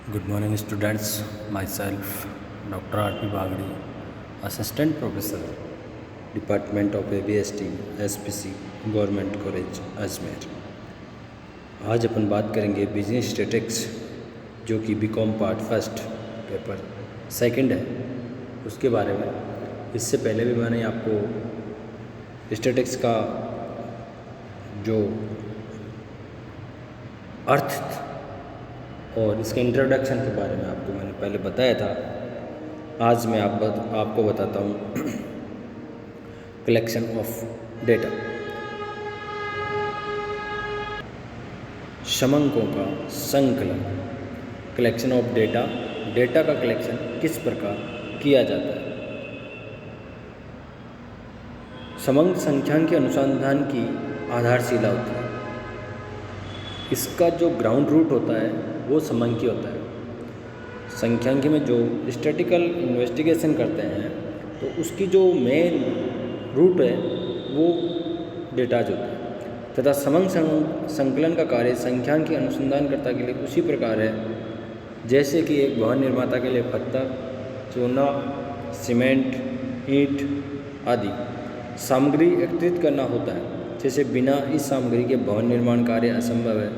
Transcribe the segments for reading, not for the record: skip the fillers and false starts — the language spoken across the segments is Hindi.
Good morning, students. Myself, Dr. R.P. Bagdi, Assistant Professor, Department of ABST, SPC, Government College, Ajmer. आज अपन बात करेंगे बिजनेस स्टैटिक्स, जो कि BCom part first paper second है, उसके बारे में। इससे पहले भी मैंने आपको स्टैटिक्स का जो अर्थ और इसके इंट्रोडक्शन के बारे में आपको मैंने पहले बताया था। आज मैं आपको बताता हूँ कलेक्शन ऑफ डेटा, समंकों का संकलन। कलेक्शन ऑफ डेटा, डेटा का कलेक्शन किस प्रकार किया जाता है। समंक संख्यांक अनुसंधान की आधारशिला होती है। इसका जो ग्राउंड रूट होता है वो समंकी होता है। संख्यांकी में जो स्टैटिकल इन्वेस्टिगेशन करते हैं तो उसकी जो मेन रूट है वो डेटाज होता है, तथा समंक संकलन का कार्य संख्यांकी अनुसंधानकर्ता के लिए उसी प्रकार है जैसे कि एक भवन निर्माता के लिए पत्थर, चूना, सीमेंट, ईंट आदि सामग्री एकत्रित करना होता है। जैसे बिना इस सामग्री के भवन निर्माण कार्य असंभव है,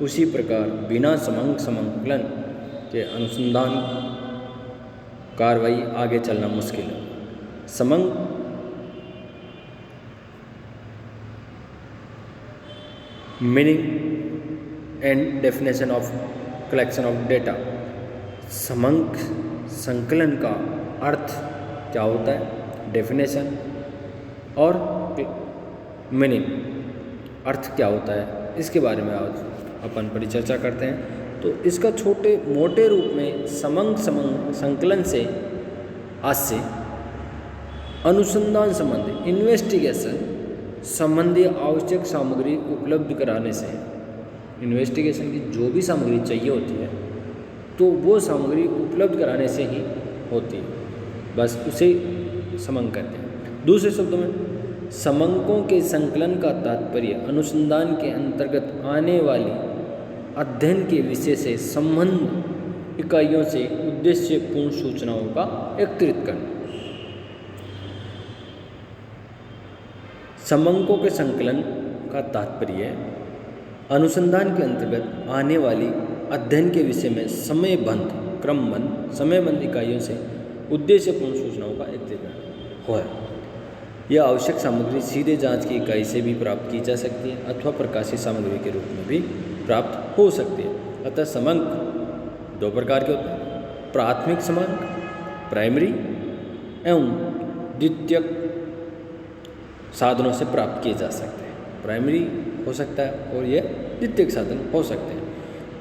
उसी प्रकार बिना समंक संकलन के अनुसंधान कार्रवाई आगे चलना मुश्किल है। समंक meaning and definition of collection of data. समंक संकलन का अर्थ क्या होता है, डेफिनेशन और मीनिंग अर्थ क्या होता है, इसके बारे में आज अपन परिचर्चा करते हैं। तो इसका छोटे मोटे रूप में समंक संकलन से आज से अनुसंधान संबंधी इन्वेस्टिगेशन संबंधी आवश्यक सामग्री उपलब्ध कराने से, इन्वेस्टिगेशन की जो भी सामग्री चाहिए होती है तो वो सामग्री उपलब्ध कराने से ही होती है, बस उसे समंक कहते हैं। दूसरे शब्दों में समंकों के संकलन का तात्पर्य अनुसंधान के अंतर्गत आने वाली अध्ययन के विषय से संबंध इकाइयों से उद्देश्यपूर्ण सूचनाओं का एकत्रित करना। समंकों के संकलन का तात्पर्य अनुसंधान के अंतर्गत आने वाली अध्ययन के विषय में क्रमबद्ध समयबद्ध इकाइयों से उद्देश्यपूर्ण सूचनाओं का एकत्रित करना है। यह आवश्यक सामग्री सीधे जांच की इकाई से भी प्राप्त की जा सकती है अथवा प्रकाशित सामग्री के रूप में भी प्राप्त हो सकती है। अतः समंक दो प्रकार के होते हैं, प्राथमिक समंक प्राइमरी एवं द्वितीयक साधनों से प्राप्त किए जा सकते हैं। प्राइमरी हो सकता है और यह द्वितीयक साधन हो सकते हैं।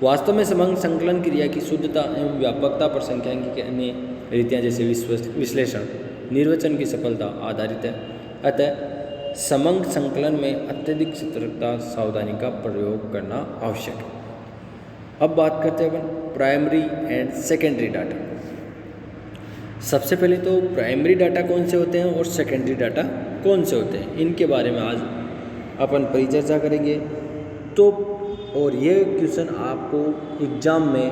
वास्तव में समंक संकलन क्रिया की शुद्धता एवं व्यापकता पर संख्यांकी के अन्य रीतियाँ जैसे विश्लेषण निर्वचन की सफलता आधारित है। अतः समंक संकलन में अत्यधिक सतर्कता सावधानी का प्रयोग करना आवश्यक है। अब बात करते हैं अपन प्राइमरी एंड सेकेंडरी डाटा। सबसे पहले तो प्राइमरी डाटा कौन से होते हैं और सेकेंडरी डाटा कौन से होते हैं, इनके बारे में आज अपन परिचर्चा करेंगे। तो और ये क्वेश्चन आपको एग्ज़ाम में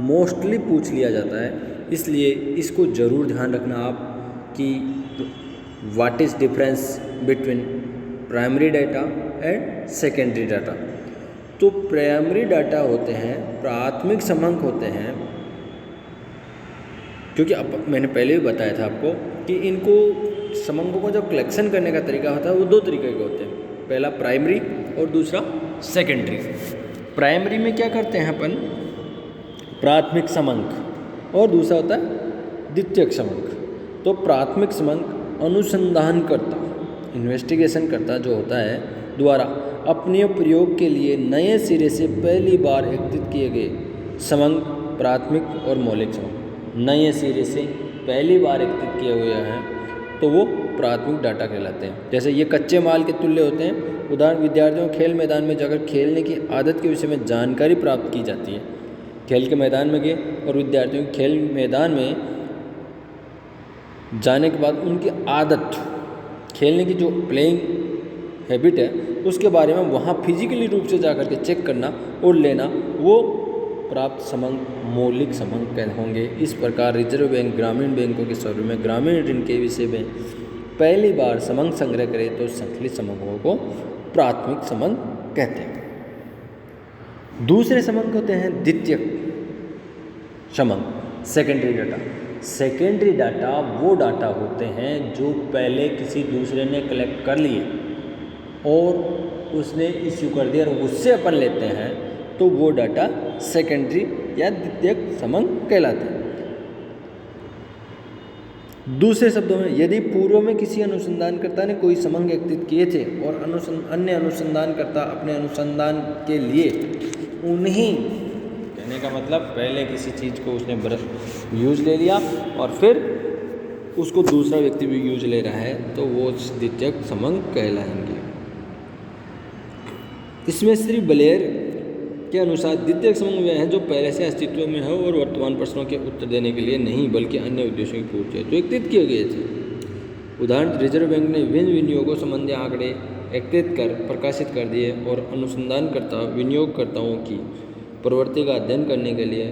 मोस्टली पूछ लिया जाता है, इसलिए इसको ज़रूर ध्यान रखना आप कि what is difference between primary data and secondary data. तो प्राइमरी डाटा होते हैं, प्राथमिक समंक होते हैं, क्योंकि अब मैंने पहले भी बताया था आपको कि इनको समंकों को जब कलेक्शन करने का तरीका होता है वो दो तरीके के होते हैं, पहला प्राइमरी और दूसरा सेकेंडरी। प्राइमरी में क्या करते हैं अपन, प्राथमिक समंक, और दूसरा होता है द्वितीयक समंक। तो प्राथमिक समंक अनुसंधानकर्ता इन्वेस्टिगेशन करता जो होता है द्वारा अपने प्रयोग के लिए नए सिरे से पहली बार एकत्रित किए गए समंक प्राथमिक और मौलिक समंक नए सिरे से पहली बार एकत्रित किए हुए हैं तो वो प्राथमिक डाटा कहलाते हैं। जैसे ये कच्चे माल के तुल्य होते हैं। उदाहरण, विद्यार्थियों को खेल मैदान में जाकर खेलने की आदत के विषय में जानकारी प्राप्त की जाती है। खेल के मैदान में गए और विद्यार्थियों को खेल मैदान में जाने के बाद उनकी आदत, खेलने की जो प्लेइंग हैबिट है उसके बारे में वहाँ फिजिकली रूप से जा कर के चेक करना और लेना, वो प्राप्त समंक मौलिक समंक होंगे। इस प्रकार रिजर्व बैंक ग्रामीण बैंकों के स्वरूप में ग्रामीण ऋण के विषय में पहली बार समंक संग्रह करे तो संकलित समंकों को प्राथमिक समंक कहते हैं। दूसरे समंक होते हैं द्वितीयक समंक, सेकेंडरी डाटा। सेकेंडरी डाटा वो डाटा होते हैं जो पहले किसी दूसरे ने कलेक्ट कर लिए और उसने इश्यू कर दिया और उससे अपन लेते हैं, तो वो डाटा सेकेंडरी या द्वितीयक समंक कहलाते हैं। दूसरे शब्दों में, यदि पूर्व में किसी अनुसंधानकर्ता ने कोई समंक एकत्रित किए थे और अन्य अनुसंधानकर्ता अपने अनुसंधान के लिए उन्हीं, कहने का मतलब पहले किसी चीज़ को उसने यूज ले लिया और फिर उसको दूसरा व्यक्ति भी यूज ले रहा है, तो वो द्वितीयक समंक कहलाएंगे। इसमें श्री बलेयर के अनुसार द्वितीयक समंक वे हैं जो पहले से अस्तित्व में है और वर्तमान प्रश्नों के उत्तर देने के लिए नहीं बल्कि अन्य उद्देश्यों की पूर्ति है, जो एकत्रित किए गए थे। उदाहरण, रिजर्व बैंक ने विनियोगों संबंधी आंकड़े एकत्रित कर प्रकाशित कर दिए और अनुसंधानकर्ता विनियोगकर्ताओं की प्रवृत्ति का अध्ययन करने के लिए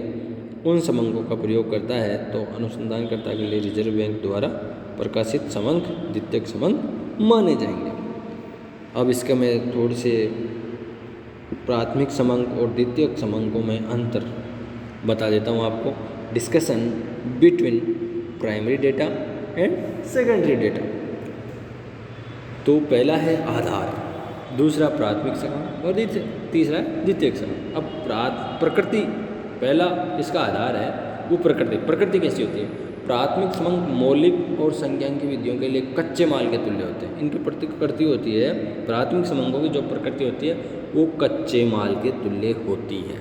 उन समंकों का प्रयोग करता है, तो अनुसंधानकर्ता के लिए रिजर्व बैंक द्वारा प्रकाशित समंक द्वितीयक समंक माने जाएंगे। अब इसका मैं थोड़ी से प्राथमिक समंक और द्वितीयक समंकों में अंतर बता देता हूँ आपको। Discussion between primary data and secondary data. तो पहला है आधार, दूसरा प्राथमिक समंक और तीसरा है द्वितीयक समंक। अब प्रकृति, पहला इसका आधार है वो प्रकृति कैसी होती है? प्राथमिक समंक मौलिक और संख्यांकी विधियों के लिए कच्चे माल के तुल्य होते हैं। इनकी प्रकृति होती है, प्राथमिक समंकों की जो प्रकृति होती है वो कच्चे माल के तुल्य होती है।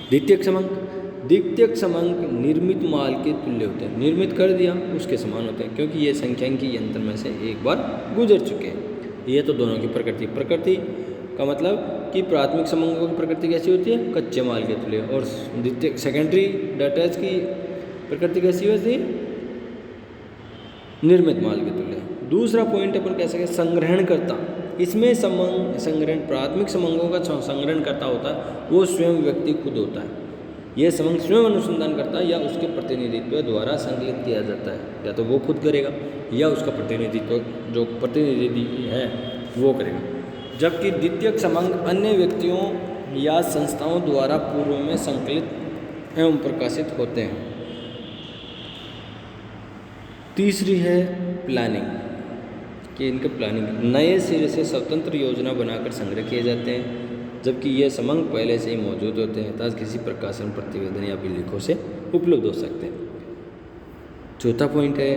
द्वितीयक समंक निर्मित माल के तुल्य होते हैं। निर्मित कर दिया उसके समान होते हैं, क्योंकि ये संख्यांकी यंत्र में से एक बार गुजर चुके हैं। ये तो दोनों की प्रकृति का मतलब कि प्राथमिक समंकों की प्रकृति कैसी होती है? कच्चे माल के तुल्य। और सेकेंडरी डाटा की प्रकृति कैसी होती है? निर्मित माल के तुल्य। दूसरा पॉइंट अपन कह सकते संग्रहणकर्ता। इसमें संग्रहण प्राथमिक समंकों का संग्रहणकर्ता होता है वो स्वयं व्यक्ति खुद होता है। यह समंक स्वयं अनुसंधानकर्ता या उसके प्रतिनिधित्व द्वारा संकलित किया जाता है, या तो वो खुद करेगा या उसका प्रतिनिधित्व जो प्रतिनिधि है वो करेगा। जबकि द्वितीयक समंक अन्य व्यक्तियों या संस्थाओं द्वारा पूर्व में संकलित एवं प्रकाशित होते हैं। तीसरी है प्लानिंग, कि इनके प्लानिंग नए सिरे से स्वतंत्र योजना बनाकर संग्रह किए जाते हैं, जबकि ये समंक पहले से ही मौजूद होते हैं तथा किसी प्रकाशन प्रतिवेदन या अभिलेखों से उपलब्ध हो सकते हैं। चौथा पॉइंट है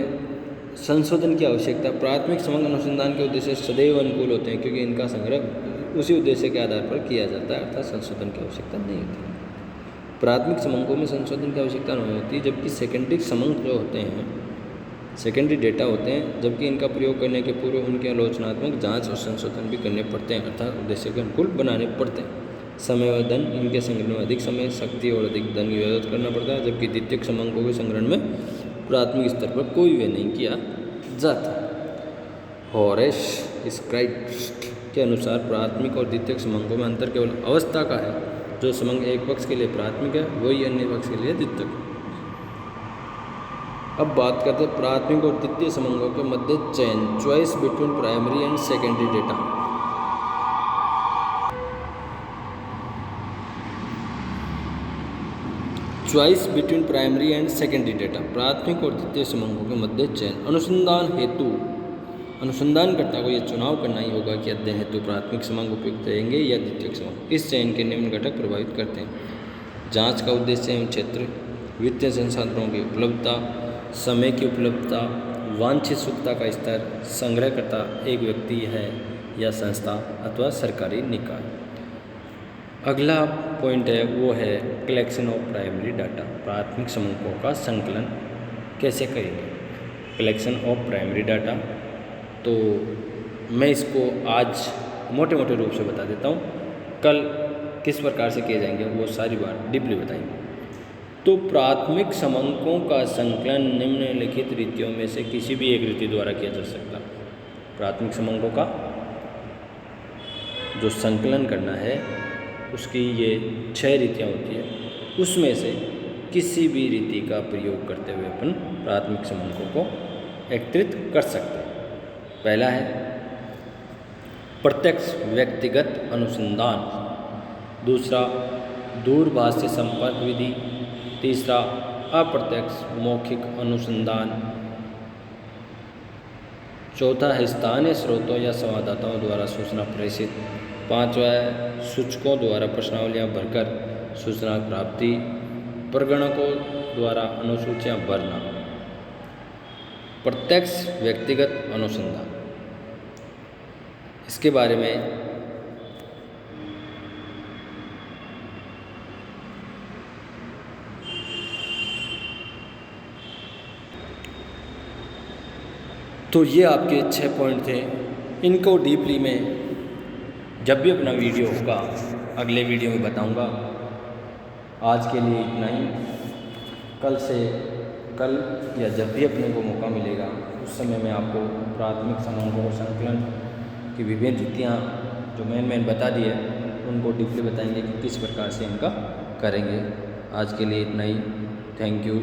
संशोधन की आवश्यकता। प्राथमिक समंक अनुसंधान के उद्देश्य सदैव अनुकूल होते हैं, क्योंकि इनका संग्रह उसी उद्देश्य के आधार पर किया जाता है, अर्थात संशोधन की आवश्यकता नहीं होती। प्राथमिक समंकों में संशोधन की आवश्यकता नहीं होती, जबकि सेकेंडरी समंक जो होते हैं, सेकेंडरी डेटा होते हैं, जबकि इनका प्रयोग करने के पूर्व उनके आलोचनात्मक जांच और संशोधन भी करने पड़ते हैं, अर्थात उद्देश्य के अनुकूल बनाने पड़ते हैं। समय व धन, इनके संग्रहण में अधिक समय, शक्ति और अधिक धन की व्यवस्था करना पड़ता है, जबकि द्वितीयक समंकों के संग्रहण में प्राथमिक स्तर पर कोई व्यय नहीं किया जाता। हॉरेस स्क्राइब्स के अनुसार प्राथमिक और द्वितीयक समंकों में अंतर केवल अवस्था का है। जो समंक एक पक्ष के लिए प्राथमिक है वही अन्य पक्ष के लिए द्वितीयक। अब बात करते हैं प्राथमिक और द्वितीय समंकों के मध्य चयन, choice between primary and secondary data. Choice between primary and secondary data, प्राथमिक और द्वितीय समंकों के मध्य चयन। अनुसंधान हेतु अनुसंधानकर्ता को यह चुनाव करना ही होगा कि अध्ययन हेतु प्राथमिक समंक उपयुक्त रहेंगे या द्वितीयक समंक। इस चयन के निम्न घटक प्रभावित करते हैं: जांच का उद्देश्य एवं क्षेत्र, वित्तीय संसाधनों की उपलब्धता, समय की उपलब्धता, वांछित शुद्धता का स्तर, संग्रहकर्ता एक व्यक्ति है या संस्था अथवा सरकारी निकाय। अगला पॉइंट है वो है कलेक्शन ऑफ प्राइमरी डाटा। प्राथमिक समंकों का संकलन कैसे करेंगे? कलेक्शन ऑफ प्राइमरी डाटा, तो मैं इसको आज मोटे मोटे रूप से बता देता हूँ, कल किस प्रकार से किए जाएंगे वो सारी बात डीपली बताएंगे। तो प्राथमिक समंकों का संकलन निम्नलिखित रीतियों में से किसी भी एक रीति द्वारा किया जा सकता है। प्राथमिक समंकों का जो संकलन करना है उसकी ये 6 रीतियाँ होती है, उसमें से किसी भी रीति का प्रयोग करते हुए अपन प्राथमिक समंकों को एकत्रित कर सकते हैं। पहला है प्रत्यक्ष व्यक्तिगत अनुसंधान, दूसरा दूरभाष संपर्क विधि, तीसरा अप्रत्यक्ष मौखिक अनुसंधान, चौथा है स्थानीय स्रोतों या संवाददाताओं द्वारा सूचना प्रेषित, पांचवा है सूचकों द्वारा प्रश्नावलियां भरकर सूचना प्राप्ति, प्रगणकों द्वारा अनुसूचियां भरना। प्रत्यक्ष व्यक्तिगत अनुसंधान, इसके बारे में तो ये आपके 6 पॉइंट थे। इनको डीपली मैं जब भी अपना वीडियो होगा अगले वीडियो में बताऊंगा। आज के लिए इतना ही। कल या जब भी अपने को मौका मिलेगा उस समय मैं आपको प्राथमिक समंकों और संकलन की विभिन्न रीतियाँ जो मैंने बता दी है उनको डीपली बताएंगे कि किस प्रकार से इनका करेंगे। आज के लिए इतना ही। Thank you.